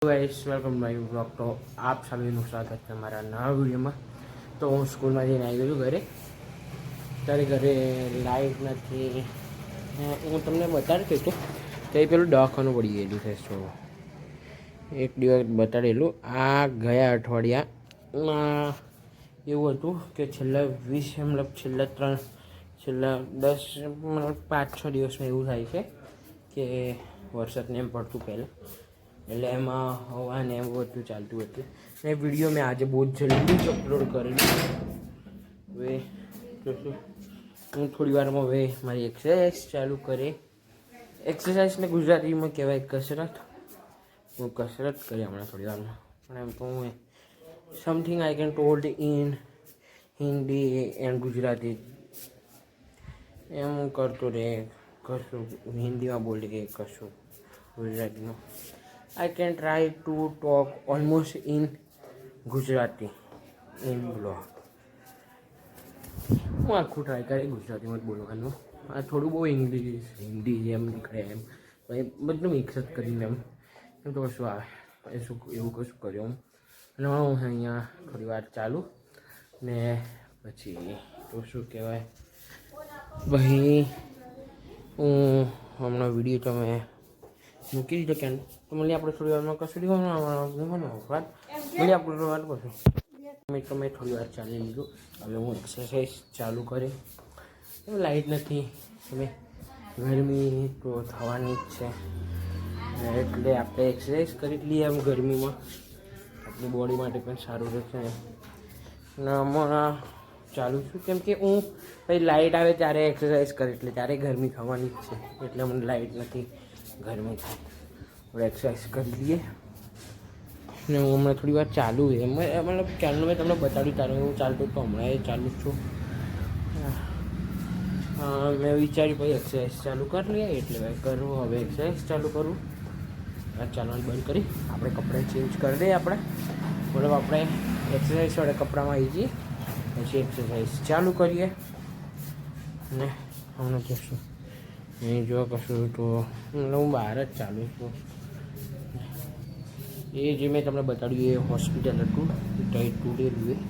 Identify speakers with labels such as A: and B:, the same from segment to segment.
A: Guys welcome my blog. तो आप सभी નું સ્વાગત છે મારા નવા વિડીયોમાં। તો હું સ્કૂલમાં જઈને આવી ગયો ઘરે। ત્યારે ઘરે લાઈટ નથી। હું તમને બતાડતો હતો કે પેલું દવાખાનું પડી ગયેલું છે। તો એક દિવસ બતાડેલું આ ગયા અઠવાડિયામાં એવું હતું કે છેલ્લા 5-6 દિવસમાં એવું થાય છે કે વરસાદને એમ પડતું પહેલાં એટલે એમાં હવા ને એવું બધું ચાલતું હતું। એ વિડીયો મેં આજે બહુ જલ્દી જ અપલોડ કરેલું। હવે જોશું હું થોડી વારમાં હવે મારી એક્સરસાઇઝ ચાલુ કરે। એક્સરસાઇઝને ગુજરાતીમાં કહેવાય કસરત। હું કસરત કરી હમણાં થોડી વારમાં, પણ એમ તો હું something I can told in Hindi and Gujarati એમ હું કરતો રહે। કશું હિન્દીમાં બોલી કશું ગુજરાતીમાં। I can try to talk almost in Gujarati in vlog। હું આખું ટ્રાય કરી ગુજરાતીમાં જ બોલવાનું। આ થોડું બહુ ઇંગ્લિશ હિન્દી જેમ નીકળે એમ બધું મિક્સ જ કરીને એમ તો કશું આવે એવું કશું કર્યું અને હું અહીંયા થોડી વાર ચાલુ ને પછી તો શું કહેવાય ભાઈ હું હમણાં વિડીયો તમે મૂકી દીધો ક્યાં તો મળીએ આપણે થોડી વારમાં કશું મળીએ આપણે વાત કરશું। મેં થોડી વાર ચાલી લીધું, હવે હું એક્સરસાઇઝ ચાલુ કરી। લાઇટ નથી, હવે ગરમી તો થવાની જ છે એટલે આપણે એક્સરસાઇઝ કરી લઈએ એમ ગરમીમાં આપણી બોડી માટે પણ સારું રહેશે ને હમણાં ચાલુ છું કેમ કે હું પછી લાઇટ આવે ત્યારે એક્સરસાઇઝ કરે એટલે ત્યારે ગરમી થવાની જ છે એટલે મને લાઇટ નથી ગરમી થાય। આપણે એક્સરસાઇઝ કરી લઈએ ને હું હમણાં થોડી વાર ચાલુ મતલબ ચાલુ મેં તમને બતાવ્યું ત્યારે હું ચાલતો તો હમણાં એ ચાલુ જ છું। મેં વિચાર્યું ભાઈ એક્સરસાઇઝ ચાલુ કરી લઈએ એટલે ભાઈ કરું। હવે એક્સરસાઇઝ ચાલુ કરું, ચાલવાનું બંધ કરી આપણે કપડાં ચેન્જ કરી દઈએ આપણે મતલબ આપણે એક્સરસાઇઝ વાળા કપડામાં આવી જઈએ પછી એક્સરસાઇઝ ચાલુ કરીએ ને હમણાં જશું નહીં જો કશું તો હું બહાર જ ચાલુ છું। એ જે મેં તમને બતાડ્યું એ હોસ્પિટલ હતું તૂટેલું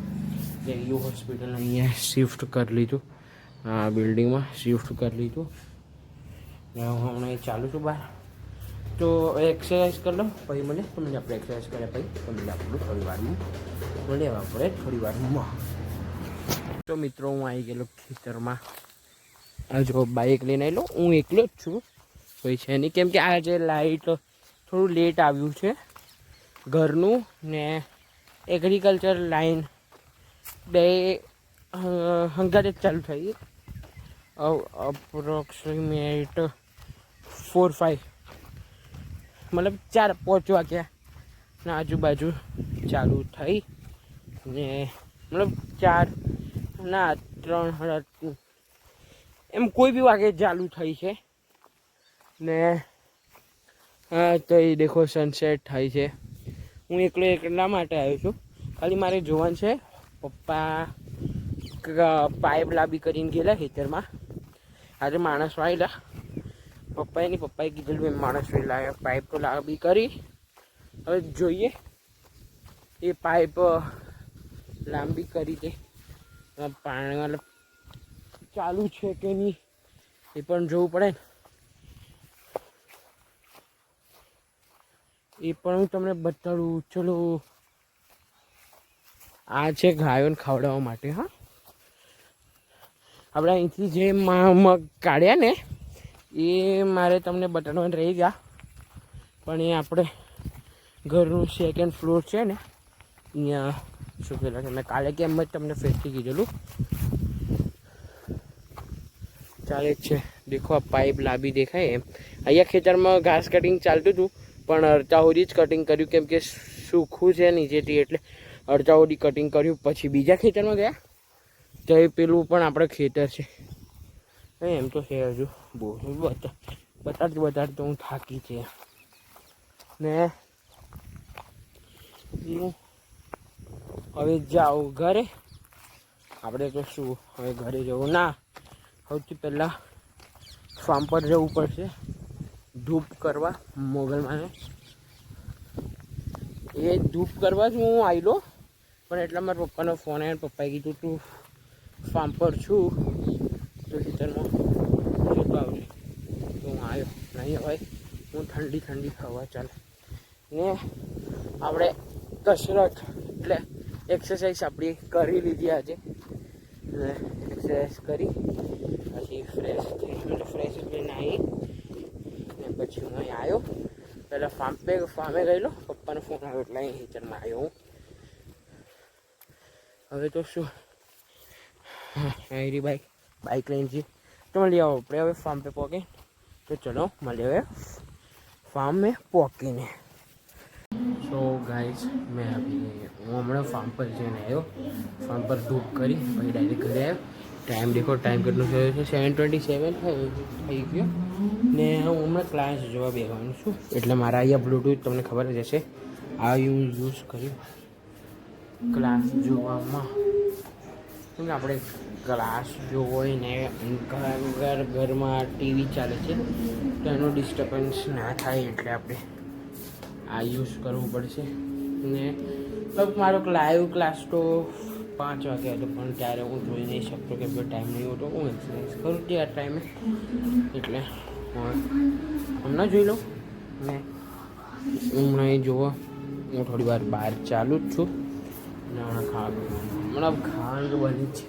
A: એ હોસ્પિટલ અહીંયા શિફ્ટ કરી લીધું, આ બિલ્ડિંગમાં શિફ્ટ કરી લીધું ને હું હમણાં ચાલુ છું બહાર। તો એક્સરસાઇઝ કરી લો પછી મળે તો મને આપણે એક્સરસાઇઝ કર્યા પછી તો મળે આપણું થોડી વારમાં મળીએ આપણે થોડી વારમાં। તો મિત્રો હું આવી ગયેલો ખેતરમાં। આ જો બાઇક લઈને આવેલો, હું એકલો જ છું કોઈ છે નહીં કેમ કે આજે લાઇટ થોડું લેટ આવ્યું છે ઘરનું ને એગ્રીકલ્ચર લાઈન બે હંગાતે જ ચાલુ થઈ અપ્રોક્સિમેટ 4-5 મતલબ 4-5 વાગ્યા ના આજુબાજુ ચાલુ થઈ ને મતલબ 4 ના 3 એમ કોઈ બી વાગે ચાલુ થઈ છે ને તો એ દેખો સનસેટ થાય છે। હું એકલો એટલા માટે આવ્યો છું ખાલી મારે જોવાનું છે પપ્પા પાઇપ લાંબી કરીને ગયેલા ખેતરમાં। આજે માણસ વાયેલા પપ્પાએ કીધેલું એમ માણસ લાવ્યા પાઇપ તો લાંબી કરી। હવે જોઈએ એ પાઇપ લાંબી કરી દે પાણી મતલબ ચાલુ છે કે નહીં એ પણ જોવું પડે એ પણ હું તમને બતાડું। ચલો આ છે ગાયોને ખવડાવવા માટે। હા આપણે અહીંથી જે મગ કાઢ્યા ને એ મારે તમને બતાડવાનું રહી ગયા પણ એ આપણે ઘરનું 2nd ફ્લોર છે ને અહીંયા શું કહેલા છે મેં કાલે કે એમ જ તમને ફેરથી કીધેલું ચાલે જ છે। દેખો આ પાઇપ લાંબી દેખાય એમ અહીંયા ખેતરમાં ઘાસ કટિંગ ચાલતું હતું પણ અડધા સુધી જ કટિંગ કર્યું કેમ કે સૂકું છે નીચેથી એટલે અડધા સુધી કટિંગ કર્યું। પછી બીજા ખેતરમાં ગયા તો એ પેલું પણ આપણે ખેતર છે એમ તો છે હજુ બહુ બતાડતું હું થાકી છે ને હવે જાઉં ઘરે। આપણે તો શું હવે ઘરે જવું ના સૌથી પહેલાં ફાર્મ પર જવું પડશે ધૂપ કરવા મોગલમાં એ ધૂપ કરવા જ હું આવેલો, પણ એટલા મારા પપ્પાનો ફોન આવ્યો. પપ્પાએ કીધું તું ફાર્મ પર છું તો ખેતરમાં જતો આવજે. તો હું આવ્યો. નહીં હોય હું ઠંડી હવા ચાલે ને આપણે કસરત એટલે એક્સરસાઇઝ આપણી કરી લીધી આજે. એક્સરસાઇઝ કરી પછી ફ્રેશ થઈ નાહી ને પછી હું અહીં આવ્યો. પહેલાં ફાર્મે ગયેલો, પપ્પાનો ફોન આવ્યો એટલે અહીં હિચરમાં આવ્યો હું. હવે તો શું એરી બાઇક લઈને જઈએ તો મળી આવો આપણે હવે ફાર્મ પે પહોંચે. તો ચલો મળીએ હવે ફાર્મ में પહોંચીને. સો ગાઈઝ હું હમણાં ફાર્મ પર જઈને આવ્યો. ફાર્મ પર ધૂપ કરી પછી ડાયરેક્ટ ઘરે આવ્યો. ટાઈમ દેખો, ટાઈમ કેટલો થયો છે 7:27 થઈ ગયો ને હું હમણાં ક્લાસ જોવા બેસવાનું છું. એટલે મારા અહીંયા બ્લૂટૂથ તમને ખબર જ હશે આ હું યુઝ કર્યું ક્લાસ જોવામાં. કેમ કે આપણે ક્લાસ જો હોય ને ઘરમાં ટીવી ચાલે છે તો એનો ડિસ્ટર્બન્સ ના થાય એટલે આપણે આ યુઝ કરવું પડશે. ને મારો લાઈવ ક્લાસ તો 5 વાગે હતો, પણ ત્યારે હું જોઈ નહીં શકતો કે ટાઈમ નહીં હોતો. હું એક્સરસાઇઝ કરું ત્યાં ટાઈમે એટલે હમણાં જોઈ લઉં ને હમણાં એ જોવો. હું થોડી વાર બહાર ચાલુ જ છું ને હમણાં ખાવાનું તો બધી છે.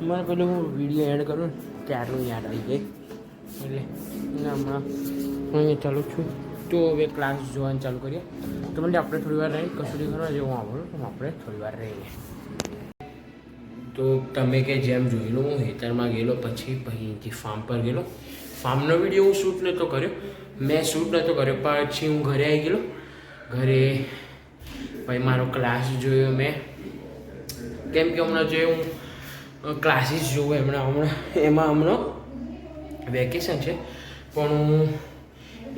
A: મને પેલું હું વિડીયો એડ કરું ને ત્યારનું યાદ આવી જાય એટલે હમણાં હું અહીંયા ચાલુ છું. તો હવે ક્લાસ જોવાનું ચાલુ કરીએ. તો મને આપણે થોડી વાર રહી કસોટી કરવા જેવું આવડું તો આપણે થોડી વાર રહીએ. તો તમે કે જેમ જોઈ લો હું ખેતરમાં ગયેલો પછી અહીંથી ફાર્મ પર ગયેલો. ફાર્મનો વિડીયો હું શૂટ નહોતો કર્યો, પછી હું ઘરે આવી ગયેલો. ઘરે પછી મારો ક્લાસ જોયો મેં, કેમ કે હમણાં જે હું ક્લાસીસ જોઉં એમાં વેકેશન છે, પણ હું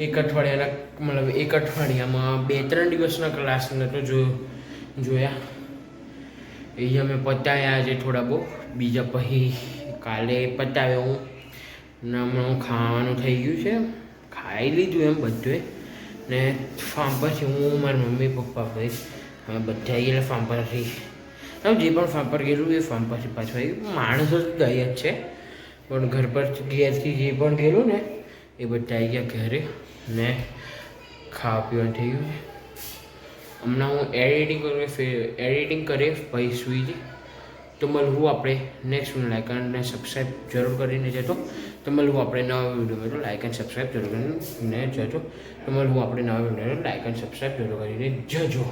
A: એક અઠવાડિયામાં 2-3 દિવસના ક્લાસ નહોતો જોયા. એ અમે પતાવ્યા આજે થોડા બહુ, બીજા પછી કાલે પતાવ્યો હું. ને હમણાં ખાવાનું થઈ ગયું છે, ખાઈ લીધું એમ બધું. ને ફાર્મ પરથી હું મારા મમ્મી પપ્પા ભાઈ અમે બધા આવી ગયેલા ફાર્મ પરથી. જે પણ ફાર્મ પર ગયેલું એ ફાર્મ પરથી પાછું આવી ગયું. માણસો તો દયા જ છે, પણ ઘર પર ઘેરથી જે પણ ગયેલું ને એ બધા આવી ગયા ઘરે ને ખાવા પીવાનું થઈ ગયું. હમણાં હું એડિટિંગ કરી પછી સૂઈ જઈ. તો મળવું આપણે નેક્સ્ટ વિડીયો. લાઈક અને સબસ્ક્રાઈબ જરૂર કરીને જતો. તો મળવું આપણે નવા વિડીયોમાં. તો લાઈક અને સબસ્ક્રાઈબ જરૂર કરીને જજો. તો મળવું આપણે નવા વિડીયો. લાઈક અને સબસ્ક્રાઈબ જરૂર કરીને જજો.